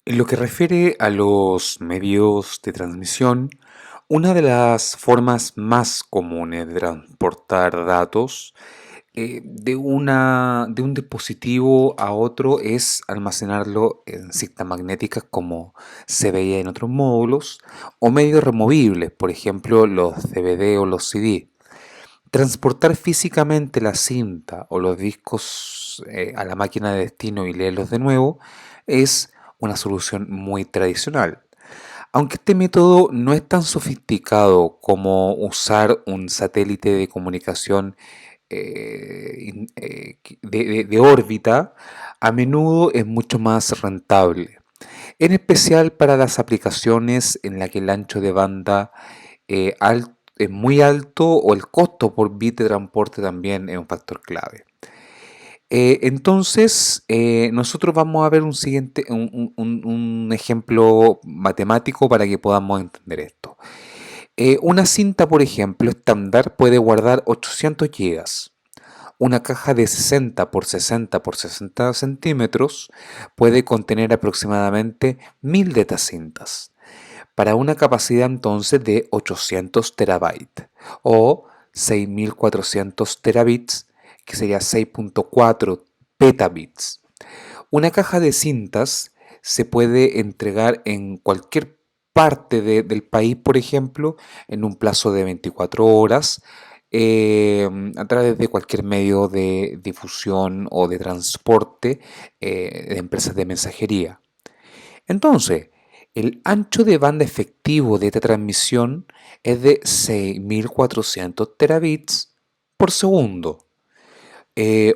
En lo que refiere a los medios de transmisión, una de las formas más comunes de transportar datos de un dispositivo a otro es almacenarlo en cintas magnéticas como se veía en otros módulos o medios removibles, por ejemplo los DVD o los CD. Transportar físicamente la cinta o los discos a la máquina de destino y leerlos de nuevo es una solución muy tradicional. Aunque este método no es tan sofisticado como usar un satélite de comunicación de órbita, a menudo es mucho más rentable, en especial para las aplicaciones en las que el ancho de banda es muy alto o el costo por bit de transporte también es un factor clave. Nosotros vamos a ver un siguiente, un ejemplo matemático para que podamos entender esto. Una cinta, por ejemplo, estándar puede guardar 800 gigas. Una caja de 60 por 60 por 60 centímetros puede contener aproximadamente 1000 de estas cintas, para una capacidad entonces de 800 terabytes o 6400 terabits, que sería 6.4 petabits. Una caja de cintas se puede entregar en cualquier parte del país, por ejemplo, en un plazo de 24 horas, a través de cualquier medio de difusión o de transporte de empresas de mensajería. Entonces, el ancho de banda efectivo de esta transmisión es de 6400 terabits por segundo,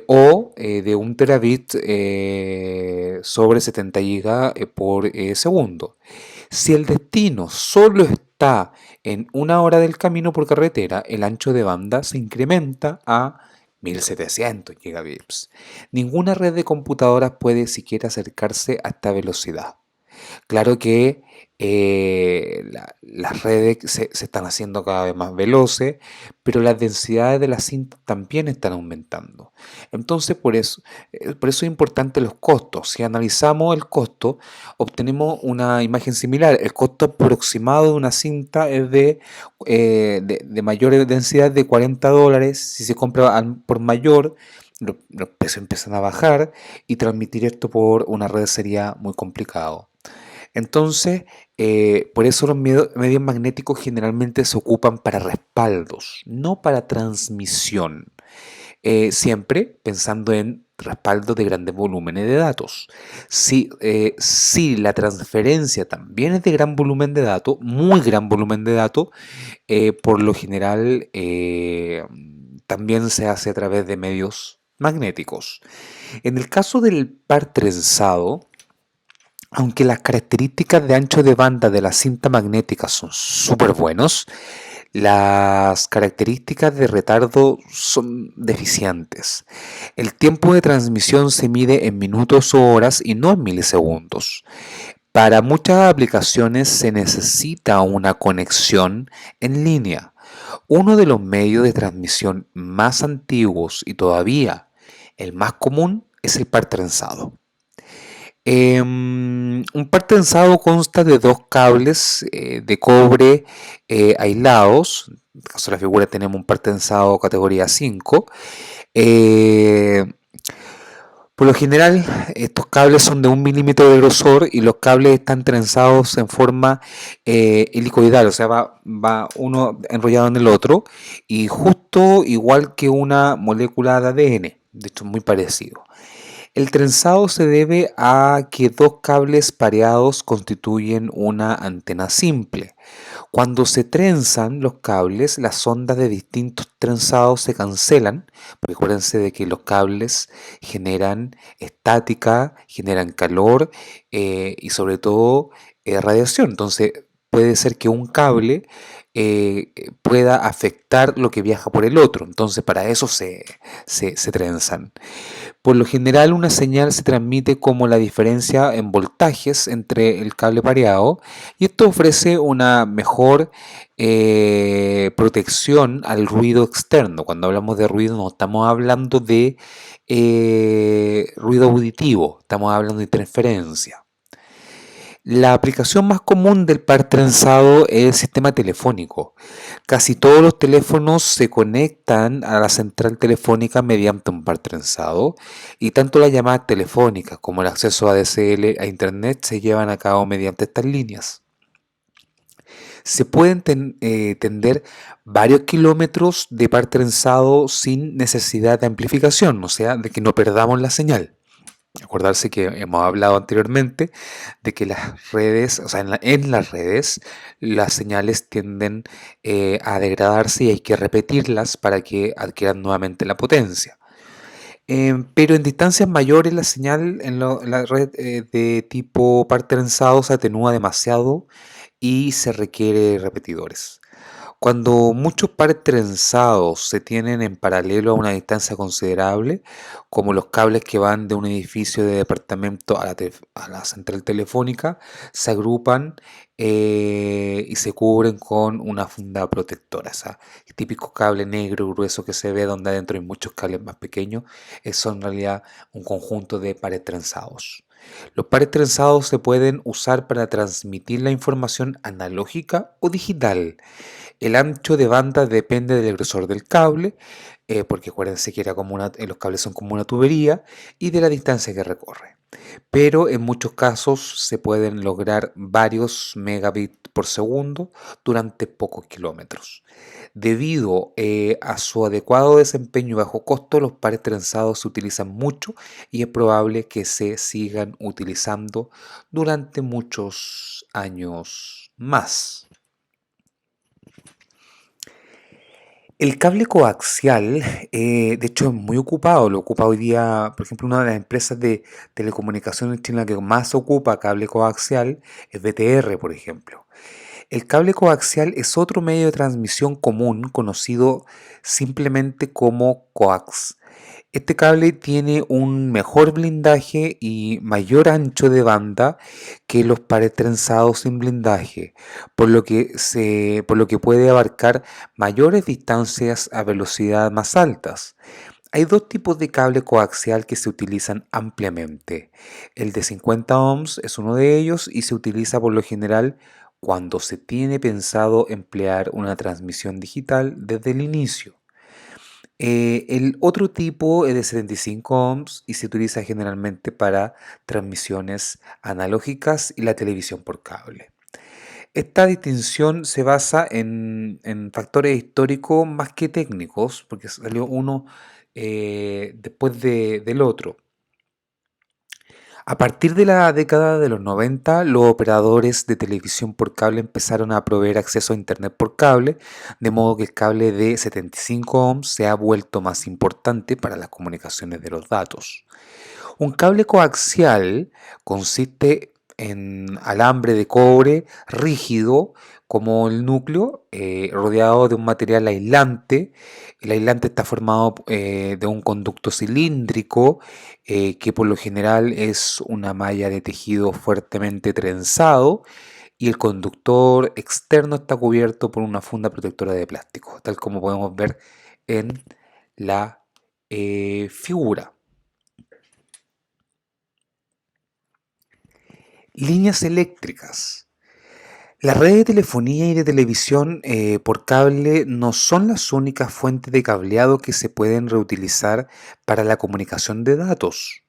o de un terabit sobre 70 gigas por segundo. Si el destino solo está en una hora del camino por carretera, el ancho de banda se incrementa a 1700 gigabits. Ninguna red de computadoras puede siquiera acercarse a esta velocidad. Claro que las redes se están haciendo cada vez más veloces, pero las densidades de la cinta también están aumentando. Entonces, por eso es importante los costos. Si analizamos el costo, obtenemos una imagen similar. El costo aproximado de una cinta es de mayor densidad de $40. Si se compra por mayor, los precios empiezan a bajar y transmitir esto por una red sería muy complicado. Entonces, por eso los medios magnéticos generalmente se ocupan para respaldos, no para transmisión. Siempre pensando en respaldo de grandes volúmenes de datos. Si la transferencia también es de gran volumen de datos, muy gran volumen de datos, por lo general también se hace a través de medios magnéticos. En el caso del par trenzado, aunque las características de ancho de banda de la cinta magnética son súper buenos, las características de retardo son deficientes. El tiempo de transmisión se mide en minutos o horas y no en milisegundos. Para muchas aplicaciones se necesita una conexión en línea. Uno de los medios de transmisión más antiguos y todavía el más común es el par trenzado. Un par tensado consta de dos cables de cobre aislados. En el caso de la figura tenemos un par tensado categoría 5. Eh, por lo general, estos cables son de 1 milímetro de grosor y los cables están trenzados en forma helicoidal, o sea, va uno enrollado en el otro y justo igual que una molécula de ADN, de hecho muy parecido. El trenzado se debe a que dos cables pareados constituyen una antena simple. Cuando se trenzan los cables, las ondas de distintos trenzados se cancelan, porque acuérdense de que los cables generan estática, generan calor y sobre todo radiación. Entonces puede ser que un cable pueda afectar lo que viaja por el otro. Entonces para eso se trenzan. Por lo general, una señal se transmite como la diferencia en voltajes entre el cable pareado y esto ofrece una mejor protección al ruido externo. Cuando hablamos de ruido no estamos hablando de ruido auditivo, estamos hablando de interferencia. La aplicación más común del par trenzado es el sistema telefónico. Casi todos los teléfonos se conectan a la central telefónica mediante un par trenzado y tanto las llamadas telefónicas como el acceso a ADSL a Internet se llevan a cabo mediante estas líneas. Se pueden tender varios kilómetros de par trenzado sin necesidad de amplificación, o sea, de que no perdamos la señal. Acordarse que hemos hablado anteriormente de que las redes, o sea, en las redes, las señales tienden a degradarse y hay que repetirlas para que adquieran nuevamente la potencia. Pero en distancias mayores la señal en la red de tipo par trenzado se atenúa demasiado y se requiere repetidores. Cuando muchos pares trenzados se tienen en paralelo a una distancia considerable, como los cables que van de un edificio de departamento a la central telefónica, se agrupan y se cubren con una funda protectora. O sea, el típico cable negro grueso que se ve donde adentro hay muchos cables más pequeños, son en realidad un conjunto de pares trenzados. Los pares trenzados se pueden usar para transmitir la información analógica o digital. El ancho de banda depende del grosor del cable, porque acuérdense que los cables son como una tubería, y de la distancia que recorre. Pero en muchos casos se pueden lograr varios megabits por segundo durante pocos kilómetros. Debido a su adecuado desempeño y bajo costo, los pares trenzados se utilizan mucho y es probable que se sigan utilizando durante muchos años más. El cable coaxial, de hecho, es muy ocupado. Lo ocupa hoy día, por ejemplo, una de las empresas de telecomunicaciones chinas que más ocupa cable coaxial es BTR, por ejemplo. El cable coaxial es otro medio de transmisión común conocido simplemente como coax. Este cable tiene un mejor blindaje y mayor ancho de banda que los pares trenzados sin blindaje, por lo que puede abarcar mayores distancias a velocidades más altas. Hay dos tipos de cable coaxial que se utilizan ampliamente. El de 50 ohms es uno de ellos y se utiliza por lo general cuando se tiene pensado emplear una transmisión digital desde el inicio. El otro tipo es de 75 ohms y se utiliza generalmente para transmisiones analógicas y la televisión por cable. Esta distinción se basa en factores históricos más que técnicos, porque salió uno después del otro. A partir de la década de los 90, los operadores de televisión por cable empezaron a proveer acceso a Internet por cable, de modo que el cable de 75 ohms se ha vuelto más importante para las comunicaciones de los datos. Un cable coaxial consiste en alambre de cobre rígido como el núcleo, rodeado de un material aislante. El aislante está formado de un conducto cilíndrico que por lo general es una malla de tejido fuertemente trenzado y el conductor externo está cubierto por una funda protectora de plástico, tal como podemos ver en la figura. Líneas eléctricas. Las redes de telefonía y de televisión por cable no son las únicas fuentes de cableado que se pueden reutilizar para la comunicación de datos.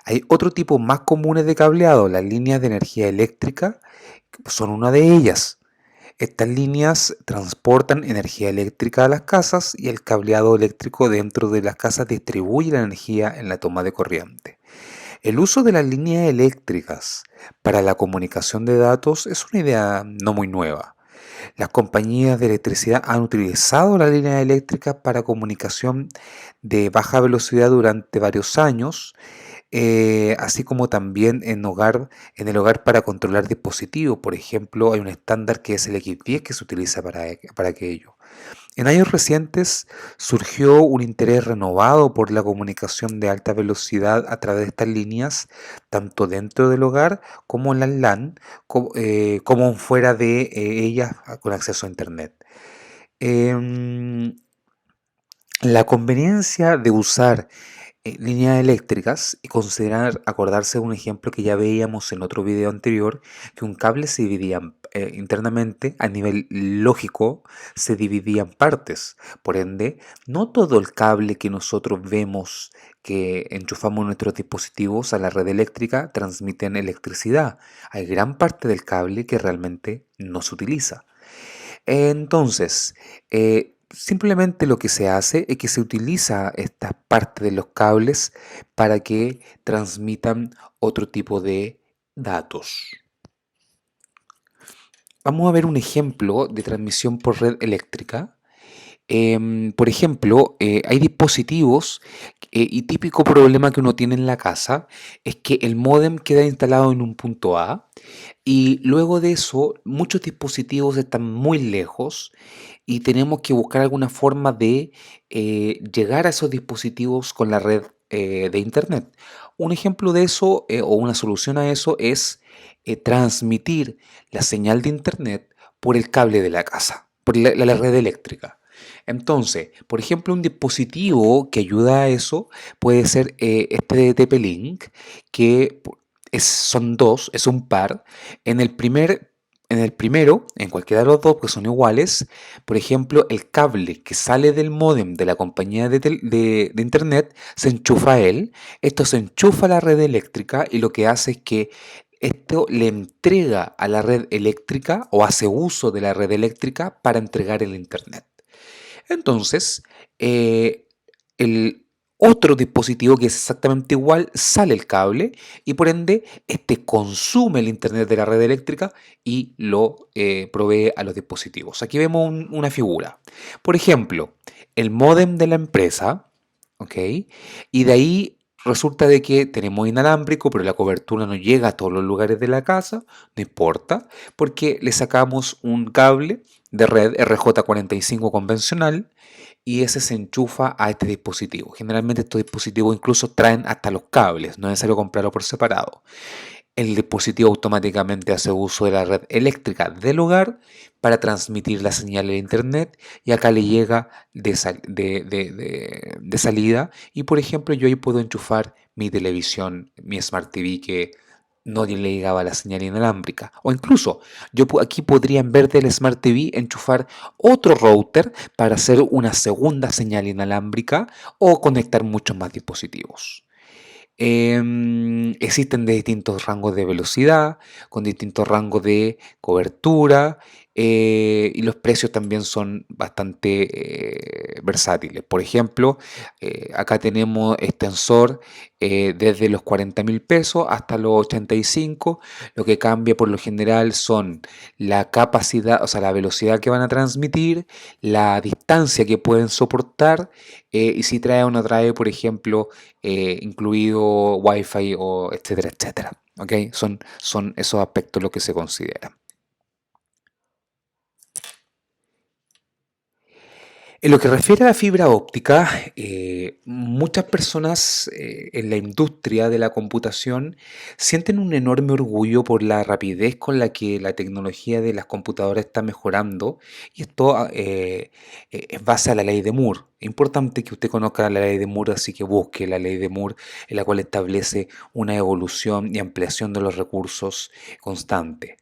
Hay otro tipo más comunes de cableado, las líneas de energía eléctrica son una de ellas. Estas líneas transportan energía eléctrica a las casas y el cableado eléctrico dentro de las casas distribuye la energía en la toma de corriente. El uso de las líneas eléctricas para la comunicación de datos es una idea no muy nueva. Las compañías de electricidad han utilizado las líneas eléctricas para comunicación de baja velocidad durante varios años, así como también en el hogar para controlar dispositivos. Por ejemplo, hay un estándar que es el X10 que se utiliza para aquello. En años recientes surgió un interés renovado por la comunicación de alta velocidad a través de estas líneas, tanto dentro del hogar como en las LAN, como fuera de ellas con acceso a Internet. Em, la conveniencia de usar líneas eléctricas y considerar, acordarse de un ejemplo que ya veíamos en otro video anterior, que un cable se dividía internamente a nivel lógico, se dividía en partes. Por ende, no todo el cable que nosotros vemos que enchufamos en nuestros dispositivos a la red eléctrica transmiten electricidad. Hay gran parte del cable que realmente no se utiliza. Entonces, simplemente lo que se hace es que se utiliza esta parte de los cables para que transmitan otro tipo de datos. Vamos a ver un ejemplo de transmisión por red eléctrica. Por ejemplo, hay dispositivos y típico problema que uno tiene en la casa es que el módem queda instalado en un punto A y luego de eso muchos dispositivos están muy lejos y tenemos que buscar alguna forma de llegar a esos dispositivos con la red de Internet. Un ejemplo de eso o una solución a eso es transmitir la señal de Internet por el cable de la casa, por la red eléctrica. Entonces, por ejemplo, un dispositivo que ayuda a eso puede ser este de TP-Link, que son dos, es un par. En el primer, en el primero, en cualquiera de los dos, que son iguales, por ejemplo, el cable que sale del módem de la compañía de internet se enchufa a él. Esto se enchufa a la red eléctrica y lo que hace es que esto le entrega a la red eléctrica o hace uso de la red eléctrica para entregar el internet. Entonces, el otro dispositivo que es exactamente igual sale el cable y por ende este consume el internet de la red eléctrica y lo provee a los dispositivos. Aquí vemos una figura. Por ejemplo, el módem de la empresa, ¿ok? Y de ahí resulta de que tenemos inalámbrico, pero la cobertura no llega a todos los lugares de la casa, no importa, porque le sacamos un cable de red RJ45 convencional y ese se enchufa a este dispositivo. Generalmente estos dispositivos incluso traen hasta los cables, no es necesario comprarlo por separado. El dispositivo automáticamente hace uso de la red eléctrica del hogar para transmitir la señal de internet y acá le llega de salida y por ejemplo yo ahí puedo enchufar mi televisión, mi Smart TV que no le llegaba la señal inalámbrica. O incluso yo aquí podría en vez del Smart TV enchufar otro router para hacer una segunda señal inalámbrica o conectar muchos más dispositivos. Existen de distintos rangos de velocidad, con distintos rangos de cobertura y los precios también son bastante versátiles. Por ejemplo, acá tenemos extensor desde los 40.000 pesos hasta los 85. Lo que cambia por lo general son la capacidad, o sea, la velocidad que van a transmitir, la distancia que pueden soportar y si trae o no trae, por ejemplo, incluido Wi-Fi o etcétera, etcétera. ¿Ok? Son esos aspectos lo que se consideran. En lo que refiere a la fibra óptica, muchas personas en la industria de la computación sienten un enorme orgullo por la rapidez con la que la tecnología de las computadoras está mejorando y esto es base a la ley de Moore. Es importante que usted conozca la ley de Moore, así que busque la ley de Moore, en la cual establece una evolución y ampliación de los recursos constante.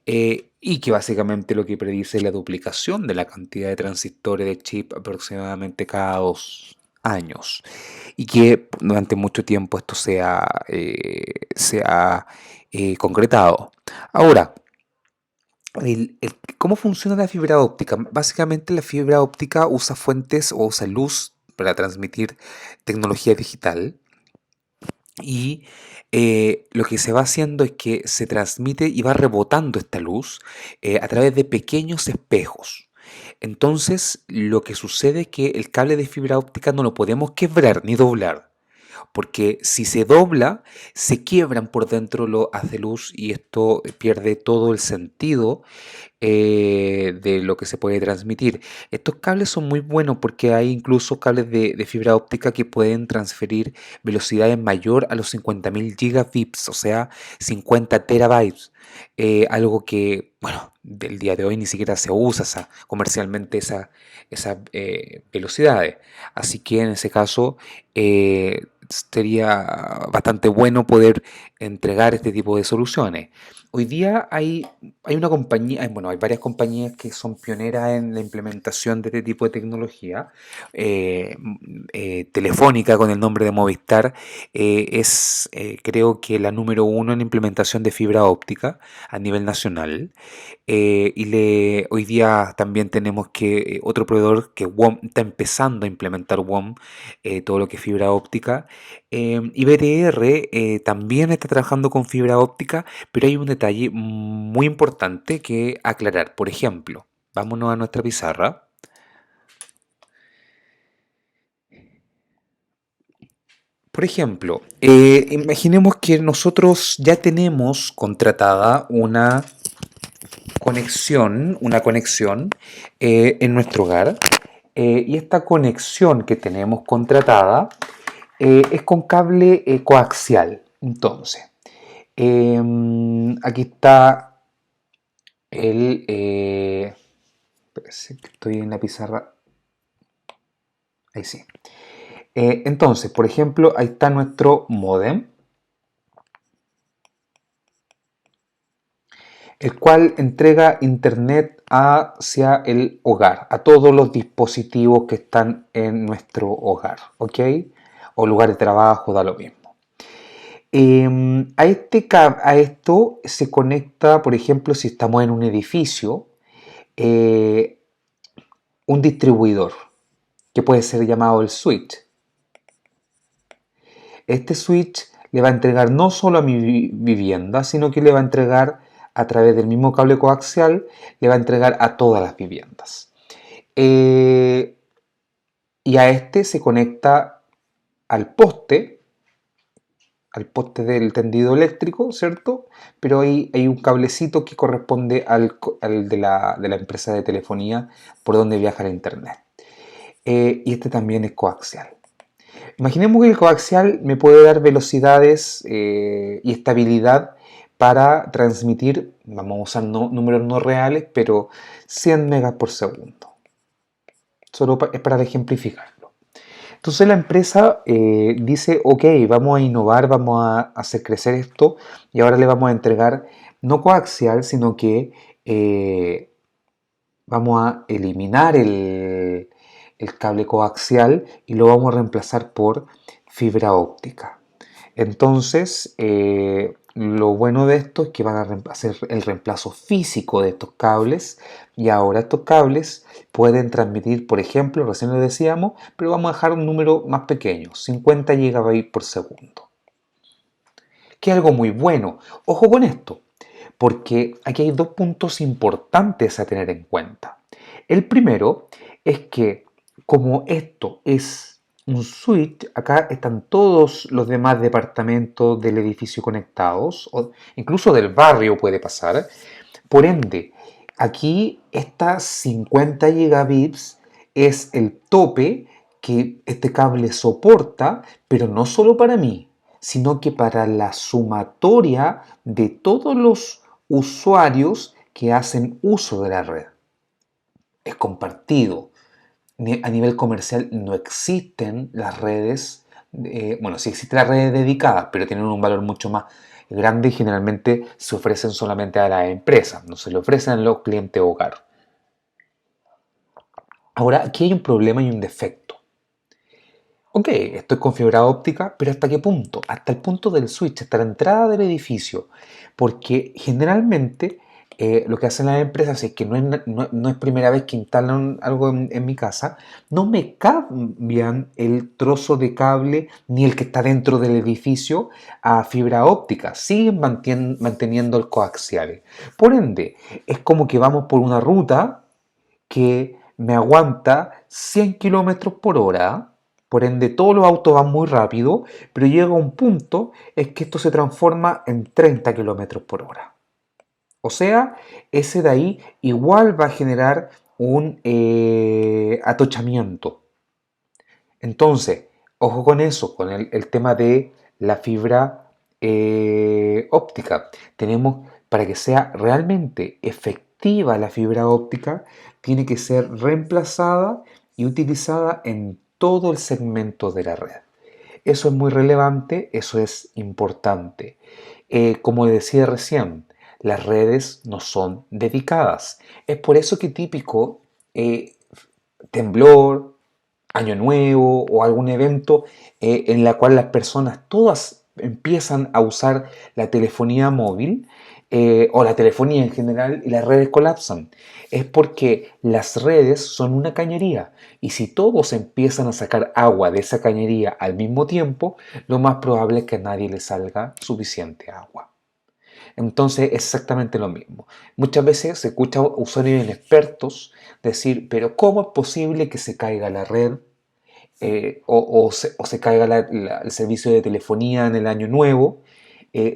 Y que básicamente lo que predice es la duplicación de la cantidad de transistores de chip aproximadamente cada 2 años. Y que durante mucho tiempo esto se ha concretado. Ahora, ¿cómo funciona la fibra óptica? Básicamente la fibra óptica usa fuentes o usa luz para transmitir tecnología digital y lo que se va haciendo es que se transmite y va rebotando esta luz a través de pequeños espejos. Entonces, lo que sucede es que el cable de fibra óptica no lo podemos quebrar ni doblar, porque si se dobla, se quiebran por dentro los haz de luz y esto pierde todo el sentido de lo que se puede transmitir. Estos cables son muy buenos porque hay incluso cables de fibra óptica que pueden transferir velocidades mayor a los 50.000 gigabits, o sea, 50 terabytes. Algo que, bueno, del día de hoy ni siquiera se usa comercialmente esas velocidades. Así que en ese caso sería bastante bueno poder entregar este tipo de soluciones. Hoy día hay una compañía, bueno, hay varias compañías que son pioneras en la implementación de este tipo de tecnología. Telefónica, con el nombre de Movistar, es creo que la número uno en implementación de fibra óptica a nivel nacional. Hoy día también tenemos que otro proveedor que WOM está empezando a implementar WOM, todo lo que es fibra óptica. Y BTR también está trabajando con fibra óptica, pero hay un detalle muy importante que aclarar. Por ejemplo, vámonos a nuestra pizarra. Por ejemplo, imaginemos que nosotros ya tenemos contratada una conexión en nuestro hogar. Y esta conexión que tenemos contratada es con cable coaxial. Entonces, aquí está el... parece que estoy en la pizarra. Ahí sí. Entonces, por ejemplo, ahí está nuestro modem, el cual entrega internet hacia el hogar, a todos los dispositivos que están en nuestro hogar, ¿ok? O lugar de trabajo, da lo mismo. A esto se conecta, por ejemplo, si estamos en un edificio, eh, un distribuidor, que puede ser llamado el switch. Este switch le va a entregar no solo a mi vivienda, sino que le va a entregar a través del mismo cable coaxial, le va a entregar a todas las viviendas. Y a este se conecta al poste del tendido eléctrico, ¿cierto? Pero ahí hay un cablecito que corresponde al de la empresa de telefonía por donde viaja el internet. Y este también es coaxial. Imaginemos que el coaxial me puede dar velocidades y estabilidad para transmitir, vamos a usar números no reales, pero 100 megas por segundo. Solo es para ejemplificarlo. Entonces la empresa dice, ok, vamos a innovar, vamos a hacer crecer esto y ahora le vamos a entregar no coaxial, sino que vamos a eliminar el cable coaxial y lo vamos a reemplazar por fibra óptica. Entonces, lo bueno de esto es que van a hacer el reemplazo físico de estos cables y ahora estos cables pueden transmitir, por ejemplo, recién lo decíamos, pero vamos a dejar un número más pequeño, 50 GB por segundo, que es algo muy bueno. Ojo con esto, porque aquí hay dos puntos importantes a tener en cuenta. El primero es que como esto es un switch, acá están todos los demás departamentos del edificio conectados, o incluso del barrio puede pasar. Por ende, aquí estas 50 gigabits es el tope que este cable soporta, pero no solo para mí, sino que para la sumatoria de todos los usuarios que hacen uso de la red. Es compartido. A nivel comercial no existen las redes, bueno, sí existen las redes dedicadas, pero tienen un valor mucho más grande y generalmente se ofrecen solamente a las empresas, no se le ofrecen a los clientes hogar. Ahora, aquí hay un problema y un defecto. Ok, estoy con fibra óptica, pero ¿hasta qué punto? Hasta el punto del switch, hasta la entrada del edificio. Porque generalmente lo que hacen las empresas es que no es primera vez que instalan algo en mi casa, no me cambian el trozo de cable ni el que está dentro del edificio a fibra óptica, siguen manteniendo el coaxial. Por ende, es como que vamos por una ruta que me aguanta 100 kilómetros por hora. Por ende, todos los autos van muy rápido, pero llega un punto en que esto se transforma en 30 kilómetros por hora. O sea, ese de ahí igual va a generar un atochamiento. Entonces, ojo con eso, con el tema de la fibra óptica. Tenemos, para que sea realmente efectiva la fibra óptica, tiene que ser reemplazada y utilizada en todo el segmento de la red. Eso es muy relevante, eso es importante. Como decía recién, las redes no son dedicadas. Es por eso que típico temblor, año nuevo o algún evento en la cual las personas todas empiezan a usar la telefonía móvil o la telefonía en general y las redes colapsan. Es porque las redes son una cañería y si todos empiezan a sacar agua de esa cañería al mismo tiempo, lo más probable es que a nadie le salga suficiente agua. Entonces es exactamente lo mismo. Muchas veces se escucha a usuarios inexpertos decir, pero ¿cómo es posible que se caiga la red o se caiga el servicio de telefonía en el año nuevo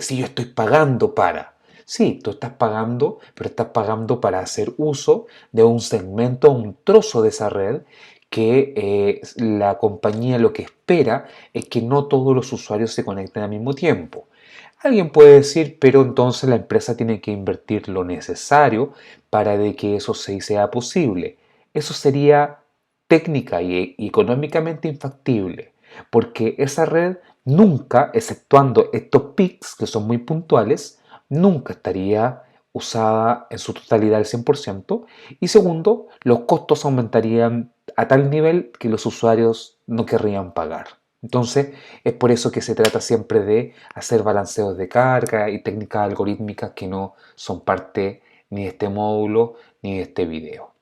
si yo estoy pagando para? Sí, tú estás pagando, pero estás pagando para hacer uso de un segmento, un trozo de esa red que la compañía lo que espera es que no todos los usuarios se conecten al mismo tiempo. Alguien puede decir, pero entonces la empresa tiene que invertir lo necesario para de que eso sea posible. Eso sería técnica y económicamente infactible, porque esa red nunca, exceptuando estos pics que son muy puntuales, nunca estaría usada en su totalidad al 100%. Y segundo, los costos aumentarían a tal nivel que los usuarios no querrían pagar. Entonces, es por eso que se trata siempre de hacer balanceos de carga y técnicas algorítmicas que no son parte ni de este módulo ni de este video.